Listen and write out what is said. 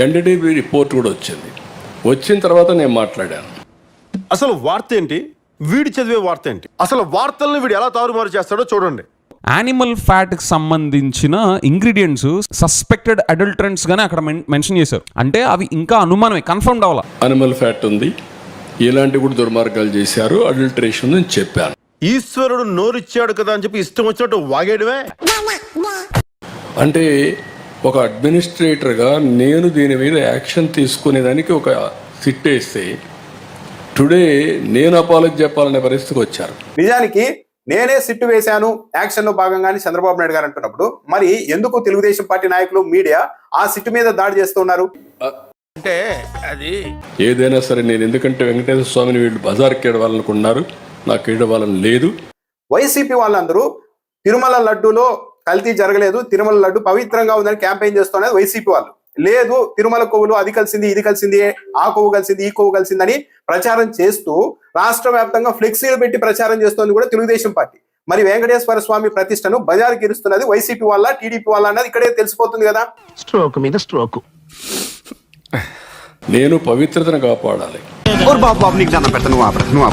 NDTV report కూడా వచ్చిన తర్వాత నేను మాట్లాడాను. అసలు వార్త ఏంటి, వీడి చదివే వార్త ఏంటి, అసలు వార్తల్ని వీడు ఎలా తారుమారు చేస్తాడో చూడండి. యానిమల్ ఫ్యాట్కి సంబంధించిన ఇంగ్రీడియంట్స్ సస్పెక్టెడ్ అడల్టరెంట్స్ గానే అక్కడ మెన్షన్ చేశారు. అంటే అవి ఇంకా అనుమానమే, కన్ఫర్మ్డ్ అవ్వాలి. అనిమల్ ఫ్యాట్ ఉంది, ఇలాంటి కూడా దుర్మార్గాలు చేశారు, అడల్టరేషన్ అని చెప్పాను. ఈశ్వరుడు నోరిచ్చాడు కదా అని చెప్పి ఇష్టం వచ్చినట్టు వాగేయడమే. అంటే ఒక అడ్మినిస్ట్రేటర్గా నేను దీని మీద యాక్షన్ తీసుకునేదానికి ఒక సిట్ వేస్తే టుడే నేను అపాలజీ చెప్పాలనే పరిస్థితికి వచ్చారు. నిజానికి నేనే సిట్టు వేశాను యాక్షన్లో భాగంగానే చంద్రబాబు నాయుడు గారు అంటున్నప్పుడు మరి ఎందుకు తెలుగుదేశం పార్టీ నాయకులు మీడియా ఆ సిట్టు మీద దాడి చేస్తున్నారు? అంటే అది ఏదైనా సరే నేను ఎందుకంటే వెంకటేశ్వర స్వామిని వీళ్ళు బజార్కి ఏడవాలనుకున్నారు, నాకు ఏడవాలని లేదు. వైసీపీ వాళ్ళందరూ తిరుమల లడ్డూలో కల్తీ జరగలేదు, తిరుమల లడ్డు పవిత్రంగా ఉందని క్యాంపెయిన్ చేస్తున్నది వైసీపీ వాళ్ళు. లేదు తిరుమల కొవ్వులు అది కలిసింది ఇది కలిసింది, ఆ కొవ్వు కలిసింది ఈ కొవ్వు కలిసిందని ప్రచారం చేస్తూ రాష్ట్ర వ్యాప్తంగా ఫ్లెక్సీలు పెట్టి ప్రచారం చేస్తోంది కూడా తెలుగుదేశం పార్టీ. మరి వెంకటేశ్వర స్వామి ప్రతిష్టను బజారుకి ఇరుస్తున్నది వైసీపీ వాళ్ళ టీడీపీ వాళ్ళ అన్నది ఇక్కడే తెలిసిపోతుంది కదా. స్ట్రోక్ మీద స్ట్రోక్. నేను పవిత్రతను కాపాడాలి. బాబు నీకు దండం పెడతాను.